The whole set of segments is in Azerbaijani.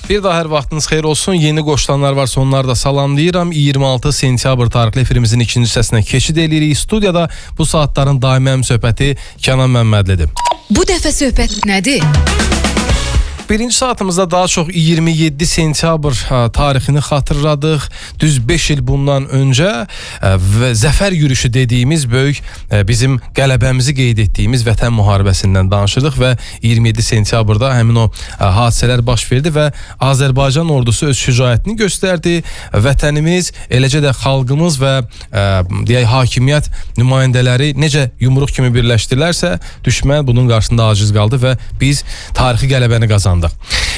Bir daha hər vaxtınız xeyir olsun. Yeni qoşulanlar varsa onları da salamlayıram. 26 sentyabr tarixli efirimizin ikinci hissəsinə keçid edirik. Studiyada bu saatların daimi söhbəti Kənan Məmmədlidir. Bu dəfə söhbət nədir? Birinci saatımızda daha çox 27 sentyabr tarixini xatırladıq. Düz 5 il bundan öncə və zəfər yürüyüşü dediyimiz böyük bizim qələbəmizi qeyd etdiyimiz vətən müharibəsindən danışırdıq və 27 sentyabrda həmin o hadisələr baş verdi və Azərbaycan ordusu öz şücaətini göstərdi. Vətənimiz, eləcə də xalqımız və deyək hakimiyyət nümayəndələri necə yumruq kimi birləşdilərsə, düşmən bunun qarşısında aciz qaldı və biz tarixi qələbəni qazandıq.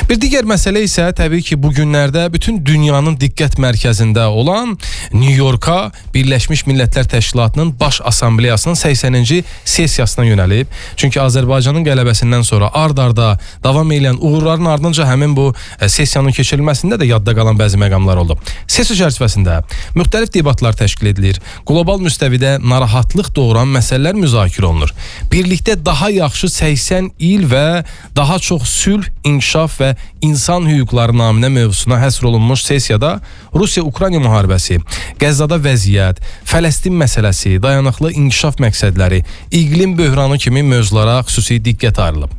Bir digər məsələ isə təbii ki, bu günlərdə bütün dünyanın diqqət mərkəzində olan New York'a Birləşmiş Millətlər Təşkilatının Baş Assambleyasının 80-ci sessiyasına yönəlib. Çünki Azərbaycanın qələbəsindən sonra ard-arda davam edən uğurların ardınca həmin bu sessiyanın keçirilməsində də yadda qalan bəzi məqamlar oldu. Sessiya çərçivəsində müxtəlif debatlar təşkil edilir. Qlobal müstəvidə narahatlıq doğuran məsələlər müzakirə olunur. Birlikdə daha yaxşı 80 il və daha çox sülh, inkişaf və insan hüquqları naminə mövzusuna həsr olunmuş sessiyada Rusiya-Ukrayna müharibəsi, Qəzzada vəziyyət, Fələstin məsələsi, dayanıqlı inkişaf məqsədləri, iqlim böhranı kimi mövzulara xüsusi diqqət ayrılıb.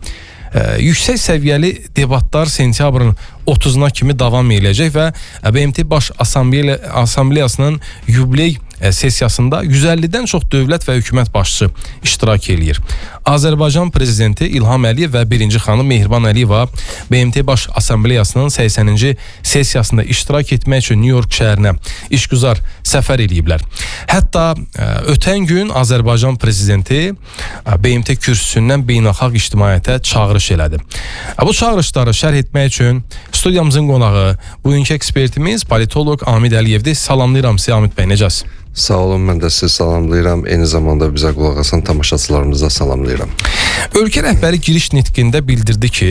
Yüksək səviyyəli debatlar sentyabrın 30-na kimi davam edəcək və BMT Baş Assambleyasının yubiley sessiyasında 150-dən çox dövlət və hökumət başçısı iştirak eləyir. Azərbaycan prezidenti İlham Əliyev və birinci xanım Mehriban Əliyeva BMT Baş Assambleyasının 80-ci sessiyasında iştirak etmək üçün New York şəhərinə işgüzar səfər eləyiblər. Hətta ötən gün Azərbaycan prezidenti BMT kürsüsündən beynəlxalq ictimaiyyətə çağırış elədi. Bu çağırışları şərh etmək üçün studiyamızın qonağı, bugünkü ekspertimiz politolog Amid Əliyevdir. Salamlayıram sizi Amid bəy, necəsiz? Sağ olun, mən də sizi salamlayıram. Eyni zamanda bizə qulaq asan tamaşaçılarımıza salamlayıram. Ölkə rəhbəri giriş nitqində bildirdi ki,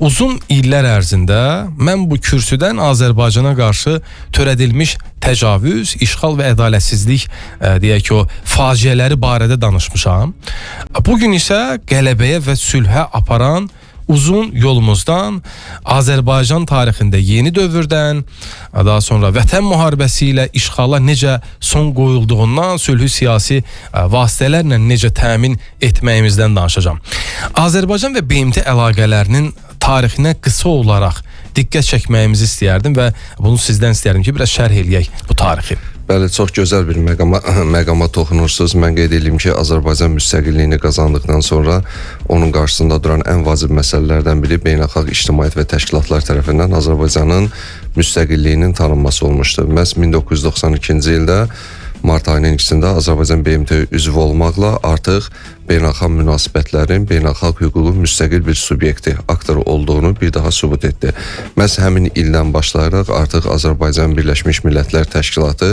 uzun illər ərzində mən bu kürsüdən Azərbaycana qarşı törədilmiş təcavüz, işğal və ədalətsizlik deyək ki, o faciələri barədə danışmışam. Bugün isə qələbəyə və sülhə aparan uzun yolumuzdan, Azərbaycan tarixində yeni dövrdən, daha sonra vətən müharibəsi ilə işğala necə son qoyulduğundan, sülhü siyasi vasitələrlə necə təmin etməyimizdən danışacağım. Azərbaycan və BMT əlaqələrinin tarixinə qısa olaraq diqqət çəkməyimizi istəyərdim və bunu sizdən istəyərdim ki, biraz şərh eləyək bu tarixi. Bəli, çox gözəl bir məqama toxunursunuz. Mən qeyd edeyim ki, Azərbaycan müstəqilliyini qazandıqdan sonra onun qarşısında duran ən vacib məsələlərdən biri beynəlxalq ictimaiyyət və təşkilatlar tərəfindən Azərbaycanın müstəqilliyinin tanınması olmuşdur. Məhz 1992-ci ildə mart ayının ikisində Azərbaycan BMT üzvü olmaqla artıq beynəlxalq münasibətlərin, beynəlxalq hüququn müstəqil bir subyekti, aktor olduğunu bir daha sübut etdi. Məhz həmin ildən başlayaraq artıq Azərbaycan Birləşmiş Millətlər Təşkilatı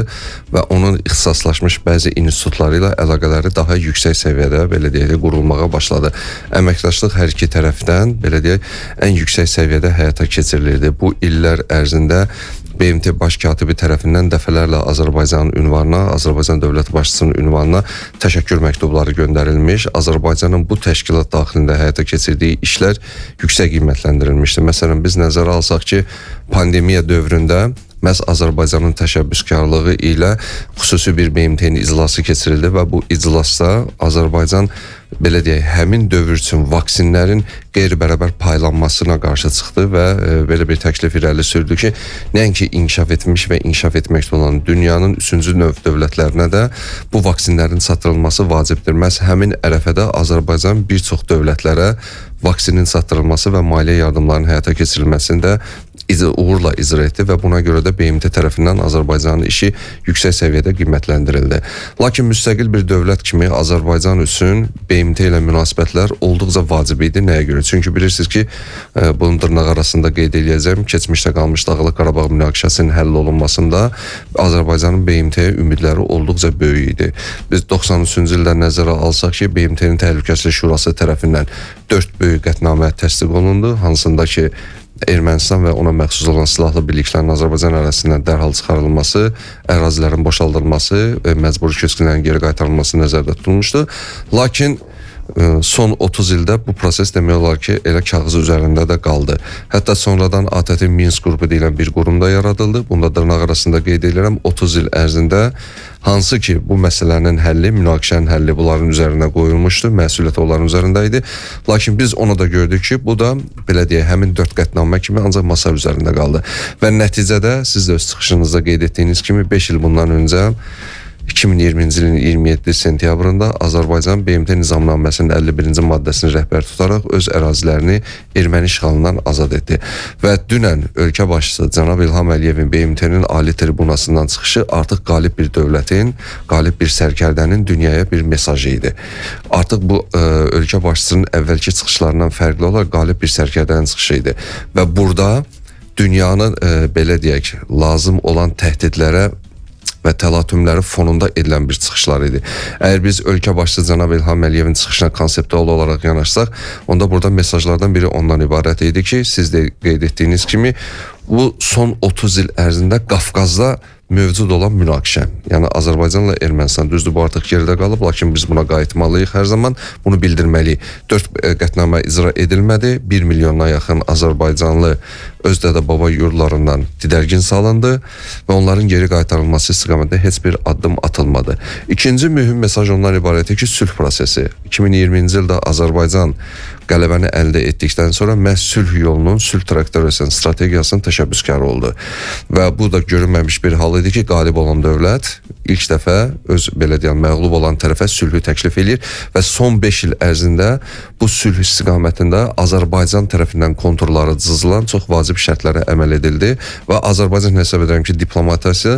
və onun ixtisaslaşmış bəzi institutları ilə əlaqələri daha yüksək səviyyədə, belə deyək, qurulmağa başladı. Əməkdaşlıq hər iki tərəfdən, belə deyək, ən yüksək səviyyədə həyata keçirilirdi. Bu illər ərzində BMT baş katibi tərəfindən dəfələrlə Azərbaycanın ünvanına, Azərbaycan dövlət başçısının ünvanına təşəkkür məktubları göndərilmiş. Azərbaycanın bu təşkilat daxilində həyata keçirdiyi işlər yüksək qiymətləndirilmişdir. Məsələn, biz nəzərə alsaq ki, pandemiya dövründə məhz Azərbaycanın təşəbbüskarlığı ilə xüsusi bir BMT-nin iclası keçirildi və bu iclasda Azərbaycan, belə deyək, həmin dövr üçün vaksinlərin qeyri-bərabər paylanmasına qarşı çıxdı və belə bir təklif irəli sürdü ki, nəinki inkişaf etmiş və inkişaf etməkdə olan dünyanın üçüncü növ dövlətlərinə də bu vaksinlərin çatdırılması vacibdir. Məhz həmin ərəfədə Azərbaycan bir çox dövlətlərə vaksinin çatdırılması və maliyyə yardımlarının həyata keçirilməsində uğurla icra etdi və buna görə də BMT tərəfindən Azərbaycanın işi yüksək səviyyədə qiymətləndirildi. Lakin müstəqil bir dövlət kimi Azərbaycan üçün BMT ilə münasibətlər olduqca vacib idi. Nəyə görə? Çünki bilirsiniz ki, bunun dırnaq arasında qeyd edəcəm, keçmişdə qalmış Dağlıq Qarabağ münaqişəsinin həll olunmasında Azərbaycanın BMT-yə ümidləri olduqca böyük idi. Biz 93-cü ildə nəzərə alsaq ki, BMT-nin Təhlükəsizlik Şurası tərəfindən 4 böyük qətnamə təsdiq olundu, hansında ki, Ermənistan və ona məxsus olan silahlı birliklərin Azərbaycan ərazisindən dərhal çıxarılması, ərazilərin boşaldılması və məcburi köçkünlərin geri qaytarılması nəzərdə tutulmuşdu. Lakin son 30 ildə bu proses demək olar ki, elə kağız üzərində də qaldı. Hətta sonradan ATƏT Minsk qrupu deyilən bir qurum da yaradıldı. Bunda dırnaq arasında qeyd edirəm, 30 il ərzində hansı ki bu məsələnin həlli, münaqişənin həlli bunların üzərinə qoyulmuşdu, məsuliyyət onların üzərində idi. Lakin biz onu da gördük ki, bu da belə deyək, həmin 4 qətnamə kimi ancaq masa üzərində qaldı. Və nəticədə siz də öz çıxışınızda qeyd etdiyiniz kimi 5 il bundan öncə 2020-ci ilin 27 sentyabrında Azərbaycan BMT Nizamnaməsinin 51-ci maddəsini rəhbər tutaraq öz ərazilərini erməni işğalından azad etdi. Və dünən ölkə başçısı cənab İlham Əliyevin BMT-nin ali tribunasından çıxışı artıq qalib bir dövlətin, qalib bir sərkərdənin dünyaya bir mesajı idi. Artıq bu ölkə başçısının əvvəlki çıxışlarından fərqli olaraq qalib bir sərkərdənin çıxışı idi. Və burada dünyanın belə deyək, lazım olan təhdidlərə və təlatümləri fonunda edilən bir çıxışlar idi. Əgər biz ölkə başçısı cənab İlham Əliyevin çıxışına konseptual olaraq yanaşsaq, onda burada mesajlardan biri ondan ibarət idi ki, siz də qeyd etdiyiniz kimi, bu son 30 il ərzində Qafqazda mövcud olan münaqişə. Yəni Azərbaycanla Ermənistan, düzdür, bu artıq geridə qalıb, lakin biz buna qayıtmalıyıq hər zaman, bunu bildirməliyik. 4 qətnamə icra edilmədi, 1 milyona yaxın Azərbaycanlı öz dədə-baba yurdlarından didərgin salındı və onların geri qaytarılması istiqamətində heç bir addım atılmadı. İkinci mühüm mesaj ondan ibarətdir ki, sülh prosesi. 2020-ci ildə Azərbaycan qələbəni əldə etdikdən sonra məhz sülh yolunun, sülh traktoriyasının strategiyasının təşəbbüskarı oldu. Və bu da görünməmiş bir hal idi ki, qalib olan dövlət ilk dəfə öz belə deyən məğlub olan tərəfə sülhü təklif edir və son 5 il ərzində bu sülh istiqamətində Azərbaycan tərəfindən konturları cızılan çox vacib şərtlərə əməl edildi və Azərbaycan hesab edirəm ki, diplomatiyası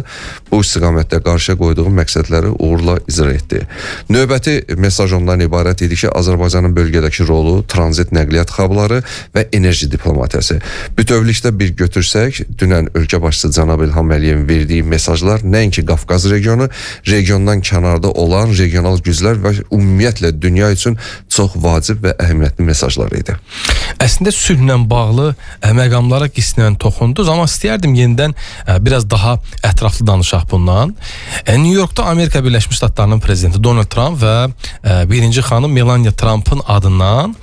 bu istiqamətdə qarşıya qoyduğu məqsədləri uğurla icra etdi. Növbəti mesaj ondan ibarət idi ki, Azərbaycanın bölgədəki rolu, tranzit nəqliyyat xabları və enerji diplomatiyası. Bütövlükdə bir götürsək, dünən ölkə başçısı cənab İlham Əliyevin verdiyi mesajlar nəinki Qafqaz regionu, regiondan kənarda olan regional güclər və ümumiyyətlə dünya üçün çox vacib və əhəmiyyətli mesajlar idi. Əslində sülhlə bağlı məqamlara qismən toxundunuz, amma istəyərdim yenidən biraz daha ətraflı danışaq bundan. New Yorkda Amerika Birləşmiş Ştatlarının prezidenti Donald Trump və birinci xanım Melania Trump'ın adından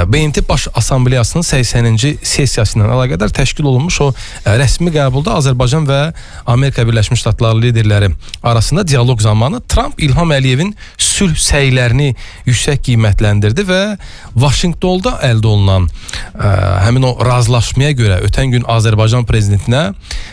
BMT Baş Assambleyasının 80-ci sessiyası ilə əlaqədar təşkil olunmuş o rəsmi qəbulda Azərbaycan və Amerika Birləşmiş Ştatları liderləri arasında dialoq zamanı Trump İlham Əliyevin sülh səylərini yüksək qiymətləndirdi və Vaşinqtonda əldə olunan həmin o razılaşmaya görə ötən gün Azərbaycan prezidentinə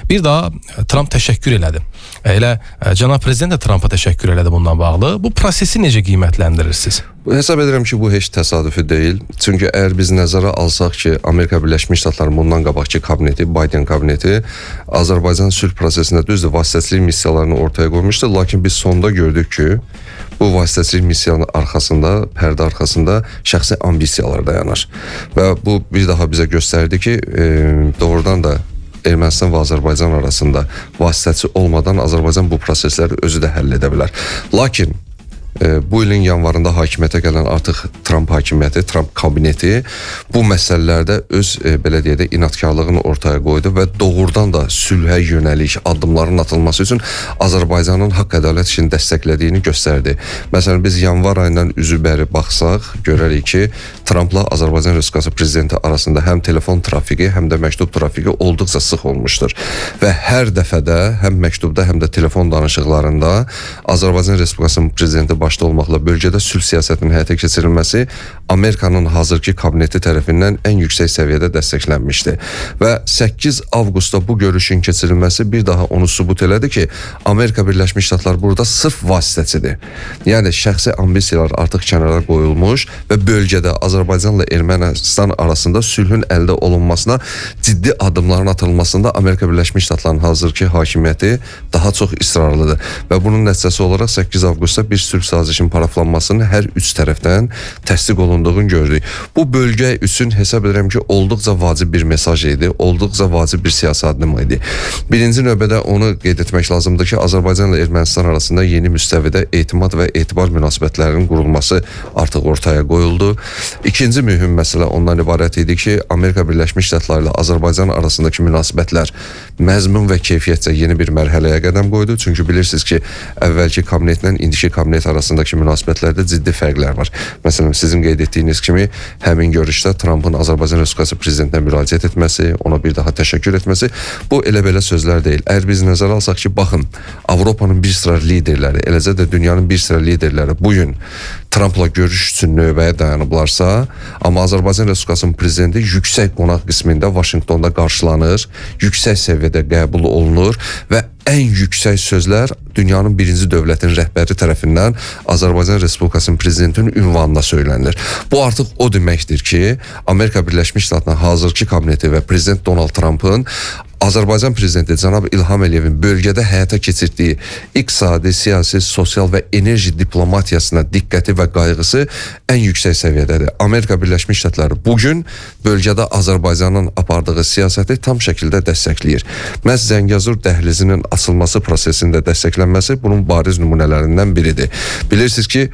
bir daha Trump təşəkkür elədi. Elə cənab prezident də Trumpa təşəkkür elədi bundan bağlı. Bu prosesi necə qiymətləndirirsiniz? Hesab edirəm ki, bu heç təsadüfi deyil. Çünki əgər biz nəzərə alsaq ki, Amerika Birləşmiş Ştatları bundan qabaqki kabineti, Biden kabineti Azərbaycan sülh prosesində düzdür, vasitəçilik missiyalarını ortaya qoymuşdu. Lakin biz sonda gördük ki, bu vasitəçilik missiyanın arxasında, pərdə arxasında şəxsi ambisiyalar dayanır. Və bu bir daha bizə göstərdi ki, doğrudan da Ermənistan və Azərbaycan arasında vasitəçi olmadan Azərbaycan bu prosesləri özü də həll edə bilər. Lakin bu ilin yanvarında hakimiyyətə gələn artıq Trump hakimiyyəti, Trump kabineti bu məsələlərdə öz belə deyək də inadkarlığını ortaya qoydu və doğrudan da sülhə yönəlik addımların atılması üçün Azərbaycanın haqq ədalət işini dəstəklədiyini göstərdi. Məsələn, biz yanvar ayından üzü bəri baxsaq, görərik ki, Trumpla Azərbaycan Respublikası prezidenti arasında həm telefon trafiki, həm də məktub trafiki olduqca sıx olmuşdur. Və hər dəfədə həm məktubda, həm də telefon danışıqlarında Azərbaycan Respublikasının prezidenti başda olmaqla bölgədə sülh siyasətinin həyata keçirilməsi Amerikanın hazırki kabineti tərəfindən ən yüksək səviyyədə dəstəklənmişdi. Və 8 avqustda bu görüşün keçirilməsi bir daha onu sübut elədi ki, Amerika Birləşmiş Ştatları burada sırf vasitəçidir. Yəni şəxsi ambisiyalar artıq kənara qoyulmuş və bölgədə Azərbaycanla Ermənistan arasında sülhün əldə olunmasına, ciddi addımların atılmasında Amerika Birləşmiş Ştatlarının hazırki hakimiyyəti daha çox israrlıdır. Və bunun nəticəsi olaraq 8 avqustda bir sülh sazişin paraflanmasının hər üç tərəfdən təsdiq olunduğunu gördük. Bu bölgə üçün hesab edirəm ki, olduqca vacib bir mesaj idi, olduqca vacib bir siyasi addım idi. Birinci növbədə onu qeyd etmək lazımdır ki, Azərbaycan ilə Ermənistan arasında yeni müstəvidə etimad və etibar münasibətlərinin qurulması artıq ortaya qoyuldu. İkinci mühüm məsələ ondan ibarət idi ki, Amerika Birləşmiş Ştatları ilə Azərbaycan arasındakı münasibətlər məzmun və keyfiyyətcə yeni bir mərhələyə qədəm qoydu. Çünki bilirsiniz ki, əvvəlki kabinetlə indiki kabinet arasındakı münasibətlərdə ciddi fərqlər var. Məsələn, sizin qeyd etdiyiniz kimi həmin görüşdə Trumpın Azərbaycan Respublikası prezidentinə müraciət etməsi, ona bir daha təşəkkür etməsi bu elə belə sözlər deyil. Əgər biz nəzərə alsaq ki, baxın, Avropanın bir sıra liderləri, eləcə də dünyanın bir sıra liderləri bugün Trumpla görüş üçün növbəyə dayanıblarsa, amma Azərbaycan Respublikasının prezidenti yüksək qonaq qismində Vaşinqtonda qarşılanır, yüksək səviyyədə qəbul olunur və ən yüksək sözlər dünyanın birinci dövlətin rəhbəri tərəfindən Azərbaycan Respublikasının prezidentinin ünvanına söylənilir. Bu artıq o deməkdir ki, Amerika Birləşmiş Ştatlarının hazırki kabineti və prezident Donald Trumpın Azərbaycan prezidenti cənab İlham Əliyevin bölgədə həyata keçirdiyi iqtisadi, siyasi, sosial və enerji diplomatiyasına diqqəti və qayğısı ən yüksək səviyyədədir. Amerika Birləşmiş Ştatları bugün bölgədə Azərbaycanın apardığı siyasəti tam şəkildə dəstəkləyir. Məhz Zəngəzur dəhlizinin açılması prosesində dəstəklənməsi bunun bariz nümunələrindən biridir. Bilirsiniz ki,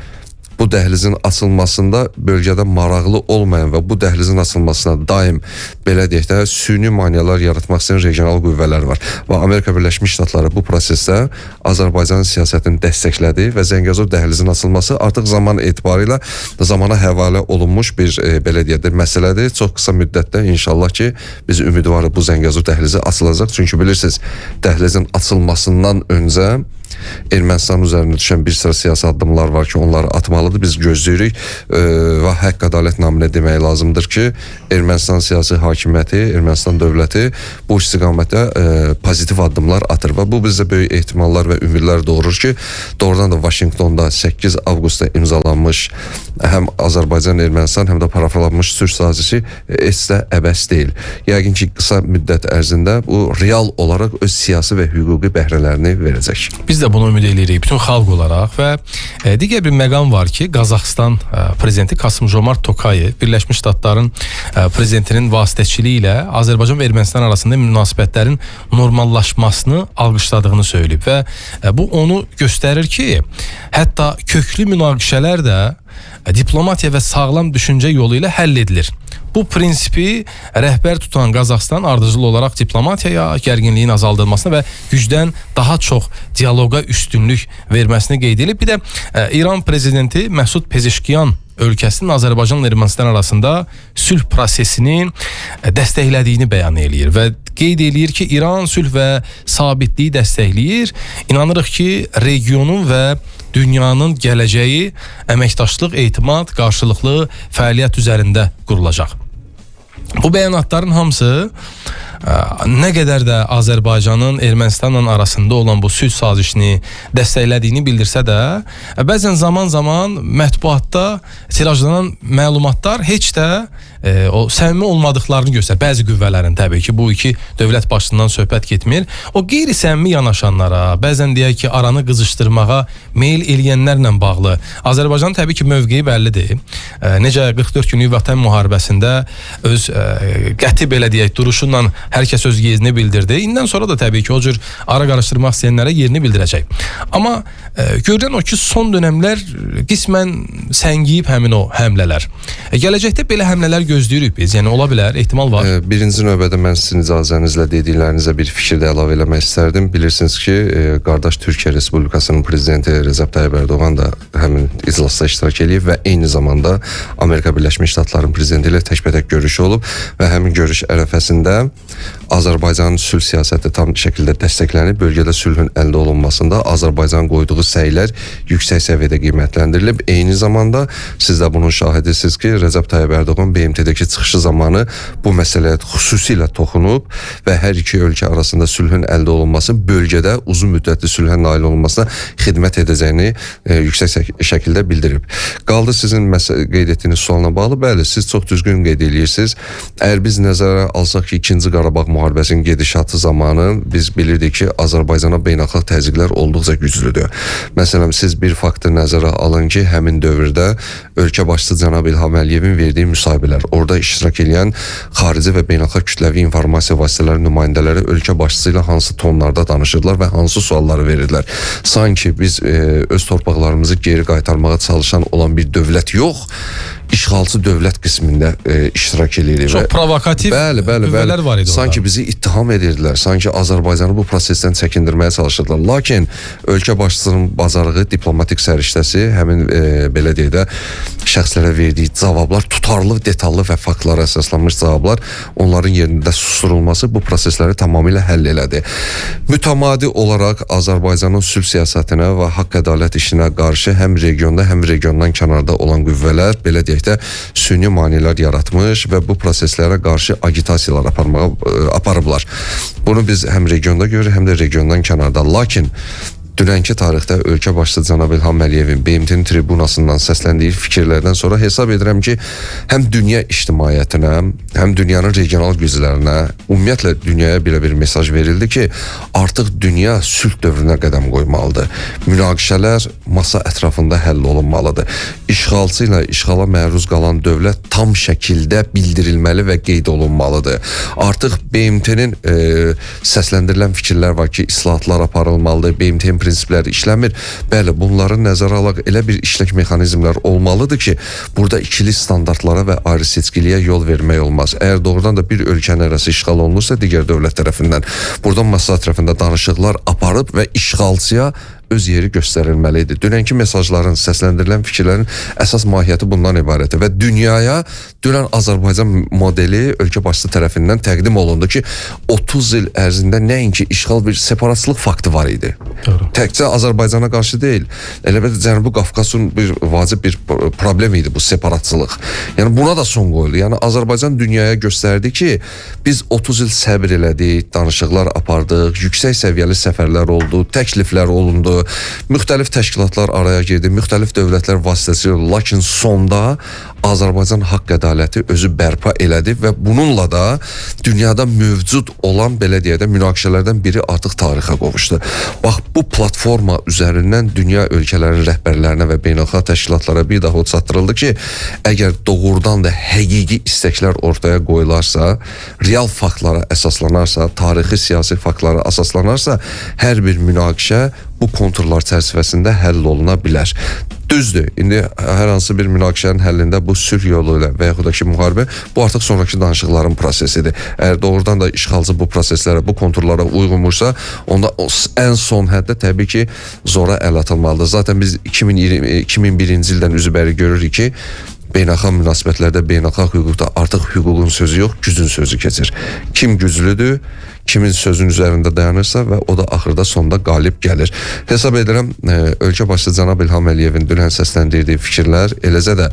bu dəhlizin açılmasında bölgədə maraqlı olmayan və bu dəhlizin açılmasına daim belə deyək də süni maneələr yaratmaq istəyən regional qüvvələr var. Və Amerika Birləşmiş Ştatları bu prosesdə Azərbaycan siyasətini dəstəklədi və Zəngəzur dəhlizinin açılması artıq zaman etibarilə zamana həvalə olunmuş bir belə deyək də məsələdir. Çox qısa müddətdə inşallah ki, biz ümidvarıq bu Zəngəzur dəhlizi açılacaq. Çünki bilirsiniz, dəhlizin açılmasından öncə Ermənistan üzərində düşən bir sıra siyasi addımlar var ki, onları atmalıdır. Biz gözləyirik və haqq ədalət naminə demək lazımdır ki, Ermənistan siyasi hakimiyyəti, Ermənistan dövləti bu istiqamətdə pozitiv addımlar atır və bu bizdə böyük ehtimallar və ümidlər doğurur ki, doğrudan da Vaşinqtonda 8 avqustda imzalanmış həm Azərbaycan, Ermənistan, həm də paraflanmış sülh sazişi heç də əbəs deyil. Yəqin ki, qısa müddət ərzində bu real olaraq öz siyasi və hüquqi bəhrələrini verəcək. Biz də bunu ümid edirik bütün xalq olaraq və digər bir məqam var ki, Qazaxıstan prezidenti Kasım-Jomart Tokayev Birləşmiş Ştatların prezidentinin vasitəçiliyi ilə Azərbaycan və Ermənistan arasında münasibətlərin normallaşmasını alqışladığını söyləyib və bu onu göstərir ki, hətta köklü münaqişələr də diplomatiya və sağlam düşüncə yolu ilə həll edilir. Bu prinsipi rəhbər tutan Qazaxıstan ardıcıl olaraq diplomatiyaya, gərginliyin azaldılmasına və gücdən daha çox diyaloqa üstünlük verməsini qeyd edib. Bir də İran prezidenti Məsud Pezeşkiyan ölkəsinin Azərbaycanla Ermənistan arasında sülh prosesini dəstəklədiyini bəyan eləyir və qeyd eləyir ki, İran sülh və sabitliyi dəstəkləyir. İnanırıq ki, regionun və dünyanın gələcəyi əməkdaşlıq, etimad, qarşılıqlı fəaliyyət üzərində qurulacaq. Bu bəyanatların hamısı nə qədər də Azərbaycanın Ermənistanla arasında olan bu sülh sazişini dəstəklədiyini bildirsə də, bəzən zaman-zaman mətbuatda tirajlanan məlumatlar heç də o səmimi olmadıqlarını göstərir. Bəzi qüvvələrin təbii ki, bu iki dövlət başçısından söhbət getmir. O qeyri-səmimi yanaşanlara, bəzən deyək ki, aranı qızışdırmağa meyil eləyənlərlə bağlı Azərbaycan təbii ki, mövqeyi bəllidir. Necə 44 günlük vətən müharibəsində öz qəti belə deyək duruşunla hər kəs öz yerini bildirdi. İndən sonra da təbii ki, o cür ara qarışdırmaq istəyənlərə yerini bildirəcək. Amma görülən o ki, son dönəmlər qismən səngiyib həmin o həmlələr. Gələcəkdə belə həmlələr gözləyirik biz. Yəni ola bilər, ehtimal var. Birinci növbədə mən sizin icazənizlə dediklərinizə bir fikir də əlavə eləmək istərdim. Bilirsiniz ki, qardaş Türkiyə Respublikasının prezidenti Recep Tayyip Erdoğan da həmin iclasda iştirak edib və eyni zamanda Amerika Birləşmiş Ştatlarının prezidenti ilə təkbətək görüşü olub və həmin görüş ərəfəsində Azərbaycanın sülh siyasəti tam şəkildə dəstəklənib, bölgədə sülhün əldə olunmasında Azərbaycan qoyduğu səylər yüksək səviyyədə qiymətləndirilib. Eyni zamanda siz də bunun şahidisiniz ki, Recep Tayyip Erdoğan BMT-dəki çıxışı zamanı bu məsələyə xüsusilə toxunub və hər iki ölkə arasında sülhün əldə olunması bölgədə uzun müddətli sülhə nail olunmasına xidmət edəcəyini yüksək şəkildə bildirib. Qaldı sizin qeyd etdiyiniz sualına bağlı. Bəli, siz çox düzgün qeyd edirsiniz. Əgər biz nəzərə alsaq ki, 2-ci Qarabağ müharibəsinin gedişatı zamanı biz bilirdik ki, Azərbaycana beynəlxalq təzyiqlər olduqca güclüdür. Məsələn, siz bir faktı nəzərə alın ki, həmin dövrdə ölkə başçısı cənab İlham Əliyevin verdiyi müsahibələr, orada iştirak edən xarici və beynəlxalq kütləvi informasiya vasitələri nümayəndələri ölkə başçısı ilə hansı tonlarda danışırdılar və hansı sualları verirdilər. Sanki biz öz torpaqlarımızı geri qaytarmağa çalışan olan bir dövlət yox, işğalçı dövlət qismində iştirak edirik. Çox provokativ qüvvələr var idi orada. Sanki bizi ittiham edirdilər. Sanki Azərbaycanı bu prosesdən çəkindirməyə çalışırdılar. Lakin ölkə başçısının bacarığı, diplomatik səriştəsi, həmin belə deyək də şəxslərə verdiyi cavablar, tutarlı, detallı və faktlara əsaslanmış cavablar, onların yerində susturulması bu prosesləri tamamilə həll elədi. Mütəmadi olaraq Azərbaycanın sülh siyasətinə və haqq ədalət işinə qarşı həm regionda, həm regiondan kənarda olan qüvvələr, belə deyək də, süni maneələr yaratmış və bu proseslərə qarşı agitasiyalar aparıblar. Bunu biz həm regionda görürük, həm də regiondan kənarda. Lakin dünənki tarixdə ölkə başçısı cənab İlham Əliyevin BMT-nin tribunasından səsləndiyi fikirlərdən sonra hesab edirəm ki, həm dünya ictimaiyyətinə, həm dünyanın regional güclərinə, ümumiyyətlə dünyaya belə bir mesaj verildi ki, artıq dünya sülh dövrünə qədəm qoymalıdır. Münaqişələr masa ətrafında həll olunmalıdır. İşğalçı ilə işğala məruz qalan dövlət tam şəkildə bildirilməli və qeyd olunmalıdır. Artıq BMT-nin səsləndirilən fikirlər var ki, islahatlar aparılmalıdır, BMT-nin prinsipləri işləmir. Bəli, bunların nəzərə alaq elə bir işlək mexanizmlər olmalıdır ki, burada ikili standartlara və ayrı seçkiliyə yol vermək olmaz. Əgər doğrudan da bir ölkənin arası işğal olunursa digər dövlət tərəfindən, buradan masa ətrafında danışıqlar aparıb və işğalçıya öz yeri göstərilməlidir. Dünənki mesajların, səsləndirilən fikirlərin əsas mahiyyəti bundan ibarətdir və dünyaya dünən Azərbaycan modeli ölkə başçısı tərəfindən təqdim olundu ki, 30 il ərzində nəinki işğal, bir separatçılıq faktı var idi. Doğru. Təkcə Azərbaycana qarşı deyil, elbəttə Cənubi Qafqazın bir vacib bir problem idi bu separatçılıq. Yəni buna da son qoyuldu. Yəni Azərbaycan dünyaya göstərdi ki, biz 30 il səbr elədik, danışıqlar apardıq, yüksək səviyyəli səfərlər oldu, təkliflər olundu. Müxtəlif təşkilatlar araya girdi, müxtəlif dövlətlər vasitəsilə, lakin sonda Azərbaycan haqq ədaləti özü bərpa elədi və bununla da dünyada mövcud olan, belə deyək də, münaqişələrdən biri artıq tarixə qovuşdu. Bax, bu platforma üzərindən dünya ölkələrinin rəhbərlərinə və beynəlxalq təşkilatlara bir daha çatdırıldı ki, əgər doğrudan da həqiqi istəklər ortaya qoyularsa, real faktlara əsaslanarsa, tarixi siyasi faktlara əsaslanarsa, hər bir münaqişə bu konturlar çərçivəsində həll oluna bilər. Düzdür, indi hər hansı bir münaqişənin həllində bu sülh yolu ilə və yaxud da ki müharibə, bu artıq sonraki danışıqların prosesidir. Əgər doğrudan da işğalcı bu proseslərə, bu konturlara uyğunmursa, onda ən son həddə təbii ki zora əl atılmalıdır. Zaten biz 2001-ci ildən üzbəri görürük ki, beynəlxalq münasibətlərdə, beynəlxalq hüquqda artıq hüququn sözü yox, gücün sözü keçir. Kim güclüdür, kimin sözün üzərində dayanırsa və o da axırda sonda qalib gəlir. Hesab edirəm, ölkə başçısı cənab İlham Əliyevin dünən səsləndirdiyi fikirlər, eləcə də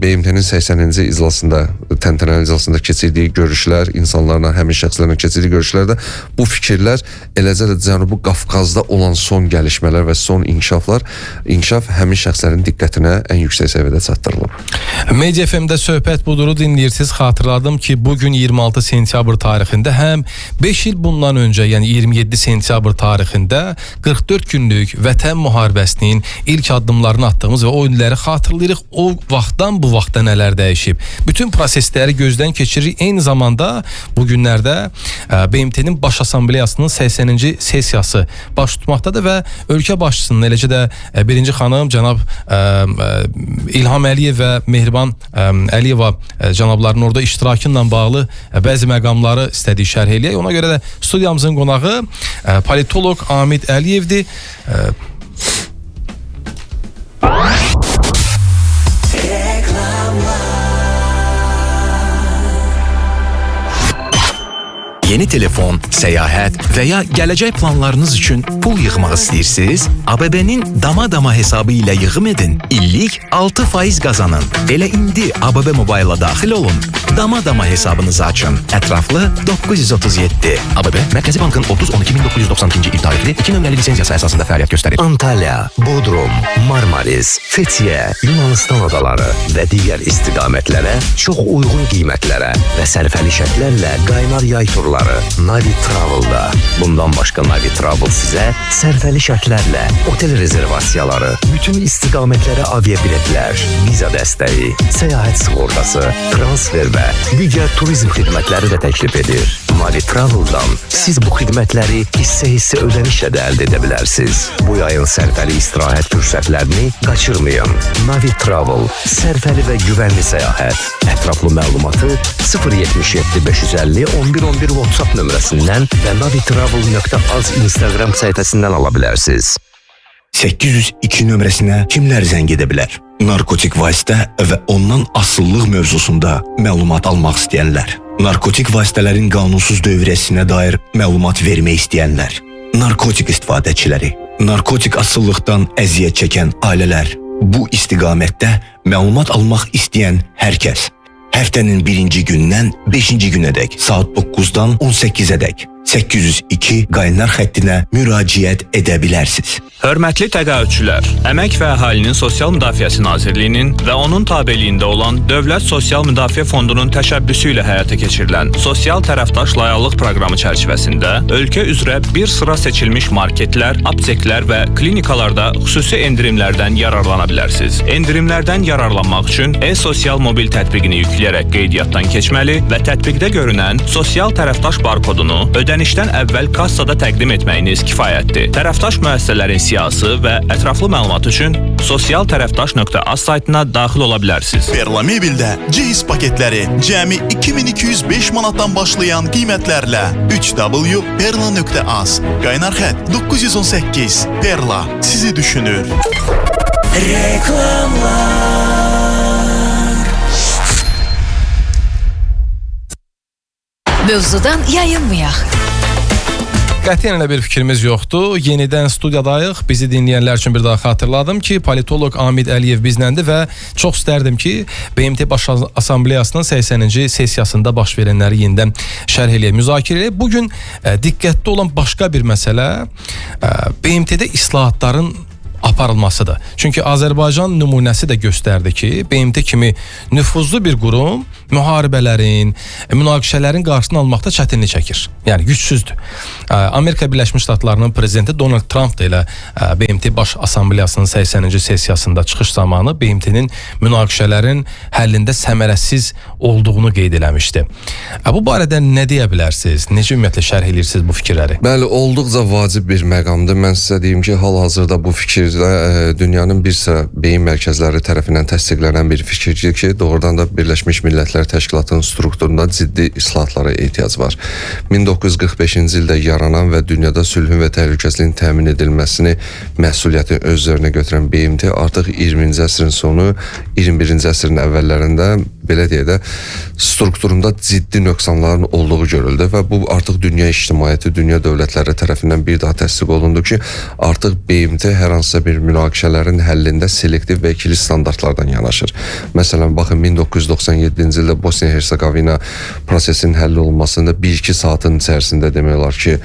BMT-nin 80-ci iclasında, təntənəli iclasında keçirdiyi görüşlər, insanlarla, həmin şəxslərlə keçirdiyi görüşlərdə bu fikirlər, eləcə də Cənubi Qafqazda olan son gəlişmələr və son inkişaf həmin şəxslərin diqqətinə ən yüksək səviyyədə çatdırılıb. Media FM-də söhbət buduru dinləyirsiniz. Xatırladım ki, bugün 26 sentyabr tarixində həm 5 il bundan öncə, yəni 27 sentyabr tarixində 44 günlük vətən müharibəsinin ilk addımlarını attığımız və o günləri xatırlayırıq. O vaxtdan bu vaxta nələr dəyişib. Bütün prosesləri gözdən keçiririk. Eyni zamanda bu günlərdə BMT-nin Baş Assambleyasının 80-ci sessiyası baş tutmaqdadır və ölkə başçısının, eləcə də birinci xanım cənab İlham Əliyev və Mehriban Əliyeva cənabların orada iştirakı ilə bağlı bəzi məqamları istədik şərh eləyək. Ona görə də studiyamızın qonağı politolog Amid Əliyevdir. Yeni telefon, səyahət və ya gələcək planlarınız üçün pul yığmaq istəyirsiniz? ABB-nin Dama hesabı ilə yığım edin. İllik 6% qazanın. Elə indi ABB Mobile-a daxil olun. Dama hesabınızı açın. Ətraflı 937. ABB Mərkəzi Bankın 30-12-1992-ci il tarixli 2 nömrəli lisenziyası əsasında fəaliyyət göstərir. Antalya, Bodrum, Marmaris, Fethiye, Yunanistan adaları və digər istiqamətlərə çox uyğun qiymətlərə və sərfəli şərtlərlə qaynar yay turları Navi Travel'da. Bundan başqa Navi Travel sizə sərfəli şərtlərlə otel rezervasiyaları, bütün istiqamətlərə aviabiletlər, viza dəstəyi, səyahət sığortası, transfer və digər turizm xidmətləri də təklif edir. Navi Travel'dan siz bu xidmətləri hissə ödənişlə də əldə edə bilərsiniz. Bu yayın sərfəli istirahət fürsətlərini qaçırmayın. Navi Travel, sərfəli və güvənli səyahət. Ətraflı məlumatı 077 550 1111 WhatsApp nömrəsindən və navitravel.az Instagram səhifəsindən ala bilərsiniz. 802 nömrəsinə kimlər zəng edə bilər? Narkotik vasitə və ondan asıllıq mövzusunda məlumat almaq istəyənlər. Narkotik vasitələrin qanunsuz dövriyyəsinə dair məlumat vermək istəyənlər. Narkotik istifadəçiləri. Narkotik asıllıqdan əziyyət çəkən ailələr. Bu istiqamətdə məlumat almaq istəyən hər kəs. Həftənin 1-ci gündən 5-ci günədək saat 9-dan 18-ədək 802 qaynar xəttinə müraciət edə bilərsiniz. Hörmətli təqaüdçülər, Əmək və Əhalinin Sosial Müdafiəsi Nazirliyinin və onun tabeliyində olan Dövlət Sosial Müdafiə Fondunun təşəbbüsü ilə həyata keçirilən Sosial Tərəfdaş Layihəlıq proqramı çərçivəsində ölkə üzrə bir sıra seçilmiş marketlər, apteklər və klinikalarda xüsusi endirimlərdən yararlana bilərsiniz. Endirimlərdən yararlanmaq üçün e-sosial mobil tətbiqini yükləyərək qeydiyyatdan keçməli və tətbiqdə görünən Sosial Tərəfdaş barkodunu ödənişdən əvvəl kassada təqdim etməyiniz kifayətdir. Tərəfdaş müəssisələrin siyasi və ətraflı məlumat üçün sosialtərəfdaş.az saytına daxil ola bilərsiniz. Perla Mebildə cehiz paketləri cəmi 2205 manatdan başlayan qiymətlərlə 3w.perla.az Qaynar xətt 918 Perla sizi düşünür. Mövzudan yayınmayaq. Qətiyyən elə bir fikrimiz yoxdur. Yenidən studiyadayıq. Bizi dinləyənlər üçün bir daha xatırladım ki, politoloq Amid Əliyev bizləndir və çox istərdim ki, BMT Baş Assambleyasının 80-ci sessiyasında baş verənləri yenidən şərh eləyək, müzakirə eləyək. Bugün diqqətli olan başqa bir məsələ BMT-də islahatların aparılmasıdır. Çünki Azərbaycan nümunəsi də göstərdi ki, BMT kimi nüfuzlu bir qurum müharibələrin, münaqişələrin qarşısını almaqda çətinlik çəkir. Yəni gücsüzdür. Amerika Birləşmiş Ştatlarının prezidenti Donald Trump da elə BMT Baş Assambleyasının 80-ci sessiyasında çıxış zamanı BMT-nin münaqişələrin həllində səmərəsiz olduğunu qeyd eləmişdi. Bu barədə nə deyə bilərsiniz? Necə ümumiyyətlə şərh edirsiniz bu fikirləri? Bəli, olduqca vacib bir məqamdır. Mən sizə deyim ki, hal-hazırda bu fikir dünyanın bir sıra beyin mərkəzləri tərəfindən təsdiqlənən bir fikirdir ki, doğrudan da Birləşmiş Millətlər Təşkilatının strukturunda ciddi islahatlara ehtiyac var. 1945-ci ildə yaranan və dünyada sülhün və təhlükəsizliyin təmin edilməsini məsuliyyəti öz üzərinə götürən BMT artıq 20-ci əsrin sonu, 21-ci əsrin əvvəllərində belə deyə də strukturunda ciddi nöqsanların olduğu görüldü və bu artıq dünya ictimaiyyəti, dünya dövlətləri tərəfindən bir daha təsdiq olundu ki, artıq BMT hər hansısa bir münaqişələrin həllində selektiv və ikili standartlardan yanaşır. Məsələn, baxın 1997-ci ildə Bosniya-Hersegovina prosesinin həlli olmasında 1-2 saatın içərisində demək olar ki,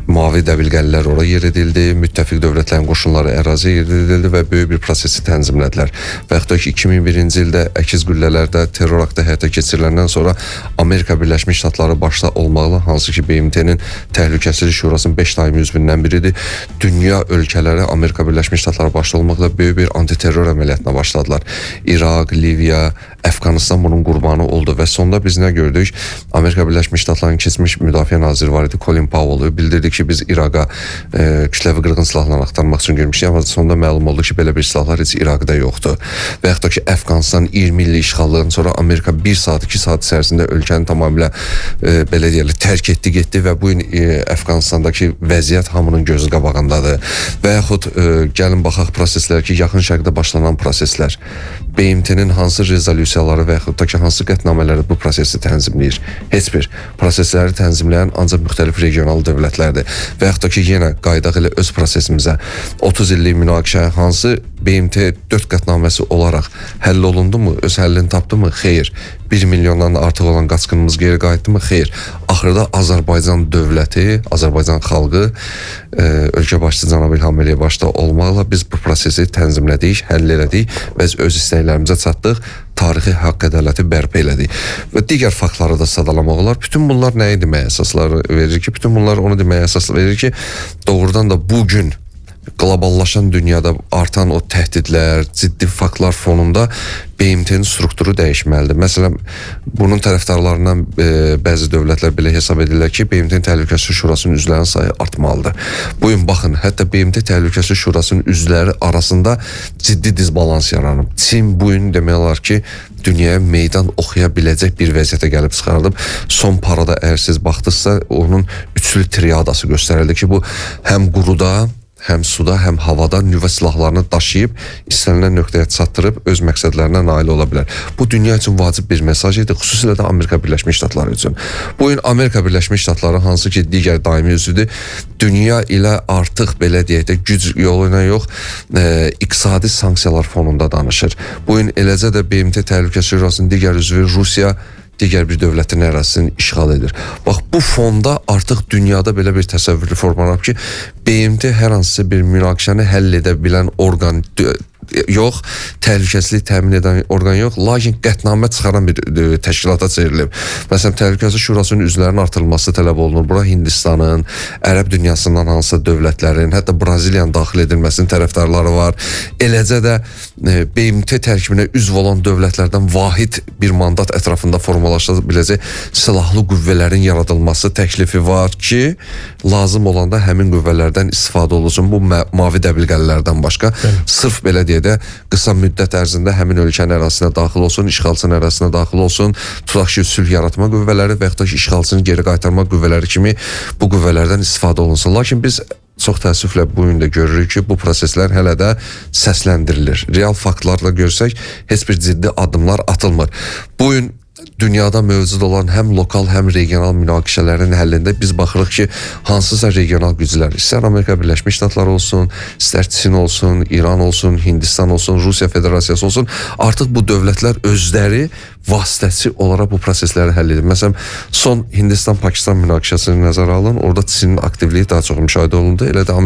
mavi dəbilqəlilər ora yeridildi, müttəfiq dövlətlərin qoşunları əraziyə yeridildi və böyük bir prosesi tənzimlədilər. Və yaxud da ki, 2001-ci ildə əkiz qüllələrdə terror aktı həyata keçiriləndən sonra Amerika Birləşmiş Ştatları başda olmaqla, hansı ki BMT-nin Təhlükəsizlik Şurasının 5 daimi üzvündən biridir, dünya ölkələri Amerika Birləşmiş Ştatları başda olmaqla böyük bir antiterror əməliyyatına başladılar. İraq, Liviya, Əfqanistan bunun qurbanı oldu və sonda biz nə gördük? Amerika Birləşmiş Ştatlarının keçmiş müdafiə naziri var idi, Colin Powell bildirdi ki, biz İraqa kütləvi qırğın silahlarını axtarmaq üçün girmişdik, amma sonunda məlum oldu ki, belə bir silahlar heç İraqda yoxdur. Və yaxud da ki, Əfqanistan 20 illik işğallarından sonra Amerika 1 saat, 2 saat içərisində ölkəni tamamilə belə deyilir, tərk etdi, getdi və bu gün Əfqanistandakı vəziyyət hamının gözü qabağındadır. Və yaxud gəlin baxaq proseslər ki, yaxın şərqdə başlanan proseslər. BMT-nin hansı rezolyusiyaları və yaxud da ki, hansı qətnamələri bu prosesi tənzimləyir? Heç bir. Prosesləri tənzimləyən ancaq müxtəlif regional dövlətlərdir. Və yaxud da ki, yenə qaydaq elə öz prosesimizə 30 illik münaqişə hansı BMT 4 qətnaməsi olaraq həll olundu mu? Öz həllini tapdı mı? Xeyr. 1 milyondan artıq olan qaçqınımız geri qayıtdı mı? Xeyr. Axırda Azərbaycan dövləti, Azərbaycan xalqı, ölkə başçısı cənab İlham Əliyev başda olmaqla biz bu prosesi tənzimlədik, həll elədik və öz istəklərimizə çatdıq, tarixi haqq ədaləti bərpa elədik. Və digər faktları da sadalamaq olar. Bütün bunlar nəyi deməyə əsaslar verir ki? Bütün bunlar onu deməyə əsas verir ki, doğrudan da bugün qloballaşan dünyada artan o təhdidlər, ciddi faktlar fonunda BMT-nin strukturu dəyişməlidir. Məsələn, bunun tərəfdarlarından bəzi dövlətlər belə hesab edirlər ki, BMT Təhlükəsizlik Şurasının üzvlərinin sayı artmalıdır. Bu gün baxın, hətta BMT Təhlükəsizlik Şurasının üzvləri arasında ciddi dizbalans yaranıb. Çin bu gün demək olar ki, dünyaya meydan oxuya biləcək bir vəziyyətə gəlib çıxardıb. Son parada əgər siz baxdınızsa, onun üçlü triadası göstərildi ki, bu həm quruda, həm suda, həm havada nüvə silahlarını daşıyıb istənilən nöqtəyə çatdırıb öz məqsədlərinə nail ola bilər. Bu dünya üçün vacib bir mesaj idi, xüsusilə də Amerika Birləşmiş Ştatları üçün. Bu gün Amerika Birləşmiş Ştatları hansı ki digər daimi üzvüdür, dünya ilə artıq belə deyək də güc yolu ilə yox, iqtisadi sanksiyalar fonunda danışır. Bu gün eləcə də BMT Təhlükəsizlik Şurasının digər üzvü Rusiya digər bir dövlətin ərazisini işğal edir. Bax, bu fonda artıq dünyada belə bir təsəvvürlü formalanıb ki, BMT hər hansısa bir münaqişəni həll edə bilən orqan yox, təhlükəsizlik təmin edən orqan yox, lakin qətnamə çıxaran bir təşkilata çevrilib. Məsələn, Təhlükəsizlik Şurasının üzvlərinin artırılması tələb olunur. Bura Hindistanın, Ərəb dünyasından hansısa dövlətlərin, hətta Braziliyanın daxil edilməsinin tərəfdarları var. Eləcə də BMT tərkibinə üzv olan dövlətlərdən vahid bir mandat ətrafında formalaşa biləcək silahlı qüvvələrin yaradılması təklifi var ki, lazım olanda həmin qüvvələrdən istifadə olunsun. Bu mavi dəbilqəlilərdən başqa, sırf belə deyək də qısa müddət ərzində həmin ölkənin ərazisinə daxil olsun, işğalçının ərazisinə daxil olsun, tutaq ki, sülh yaratma qüvvələri və yaxud da ki, işğalçını geri qaytarma qüvvələri kimi bu qüvvələrdən istifadə olunsun. Lakin biz çox təəssüflə bu gün də görürük ki, bu proseslər hələ də səsləndirilir. Real faktlarla görsək, heç bir ciddi addımlar atılmır. Bu gün dünyada mövcud olan həm lokal, həm regional münaqişələrin həllində biz baxırıq ki, hansısa regional güclər, istər Amerika Birləşmiş Ştatları olsun, istər Çin olsun, İran olsun, Hindistan olsun, Rusiya Federasiyası olsun, artıq bu dövlətlər özləri vasitəçi olaraq bu prosesləri həll edir. Məsələn, son Hindistan-Pakistan münaqişəsini nəzərə alın, orada Çinin aktivliyi daha çox müşahidə olundu. Elə də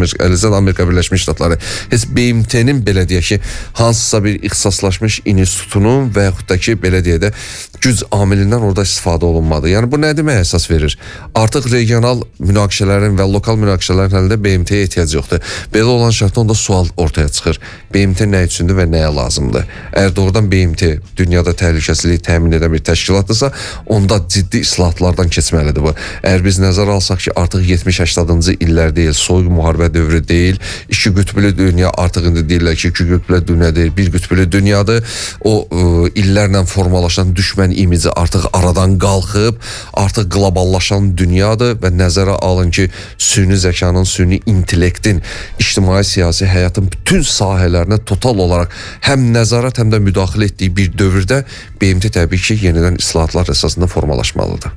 Amerika Birləşmiş Ştatları heç BMT-nin belə deyək ki, hansısa bir ixtisaslaşmış institutunun və yaxud da ki, belə deyək də güc amilindən orada istifadə olunmadı. Yəni bu nə deməyə əsas verir? Artıq regional münaqişələrin və lokal münaqişələrin həlində BMT-yə ehtiyac yoxdur. Belə olan şərtdə onda sual ortaya çıxır. BMT nə üçündür və nəyə lazımdır? Əgər doğrudan BMT dünyada təhlükəsizlik təmin edən bir təşkilatdırsa, onda ciddi islahatlardan keçməlidir bu. Əgər biz nəzərə alsaq ki, artıq 70-80-cı illər deyil, soyuq müharibə dövrü deyil, iki qütblü dünya artıq indi deyirlər ki, iki qütblü dünya deyil, bir qütblü dünyadır. O illərlə formalaşan düşmən imici artıq aradan qalxıb, artıq qloballaşan dünyadır və nəzərə alın ki, süni zəkanın, süni intellektin, ictimai siyasi həyatın bütün sahələrinə total olaraq həm nəzarət, həm də müdaxilə etdiyi bir dövrdə BMT təbii ki, yenidən islahatlar əsasında formalaşmalıdır.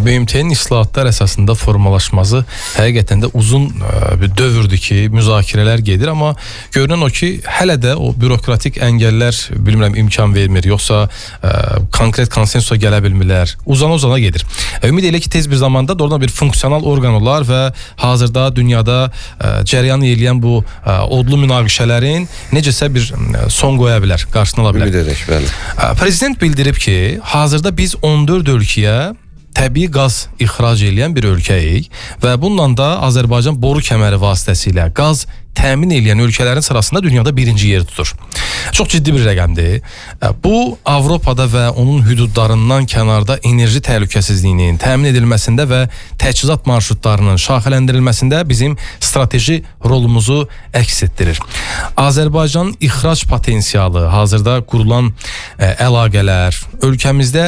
BMT-nin islahatlar əsasında formalaşması həqiqətən də uzun bir dövrdür ki, müzakirələr gedir, amma görünən o ki, hələ də o bürokratik əngəllər bilmirəm imkan vermir, yoxsa konkret konsensusa gələ bilmirlər, uzana gedir. Ümid elə ki, tez bir zamanda doğrudan bir funksional orqan olar və hazırda dünyada cəryan eləyən bu odlu münaqişələrin necəsə bir son qoya bilər, qarşısına ala bilər. Ümid edək, bəli. Prezident bildirib ki, hazırda biz 14 ölkəyə təbii qaz ixrac edən bir ölkəyik və bununla da Azərbaycan boru kəməri vasitəsilə qaz təmin edən ölkələrin sırasında dünyada birinci yeri tutur. Çox ciddi bir rəqəmdir. Bu, Avropada və onun hüdudlarından kənarda enerji təhlükəsizliyinin təmin edilməsində və təchizat marşrutlarının şaxələndirilməsində bizim strateji rolumuzu əks etdirir. Azərbaycan ixrac potensialı, hazırda qurulan əlaqələr, ölkəmizdə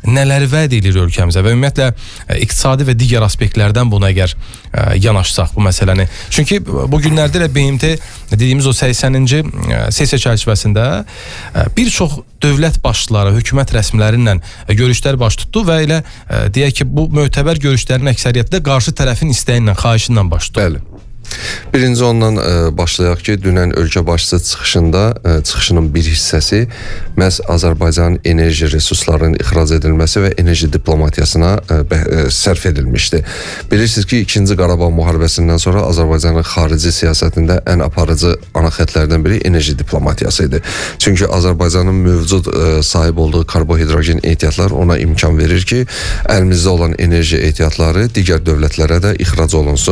nələri vəd edir ölkəmizə və ümumiyyətlə iqtisadi və digər aspektlərdən buna əgər yanaşsaq bu məsələni. Çünki bu günlərdə BMT dediyimiz o 80-ci sessiya çərçivəsində bir çox dövlət başçıları, hökumət rəsmiləri görüşlər baş tutdu və elə deyək ki, bu mötəbər görüşlərin əksəriyyətdə qarşı tərəfin istəyi ilə, xahişi ilə baş tutdu. Bəli. Birinci ondan başlayaq ki, dünən ölkə başçısı çıxışının bir hissəsi məhz Azərbaycanın enerji resurslarının ixrac edilməsi və enerji diplomatiyasına sərf edilmişdi. Bilirsiniz ki, 2-ci Qarabağ müharibəsindən sonra Azərbaycanın xarici siyasətində ən aparıcı ana xətlərdən biri enerji diplomatiyası idi. Çünki Azərbaycanın mövcud sahib olduğu karbohidrogen ehtiyatlar ona imkan verir ki, əlimizdə olan enerji ehtiyatları digər dövlətlərə də ixrac olunsun.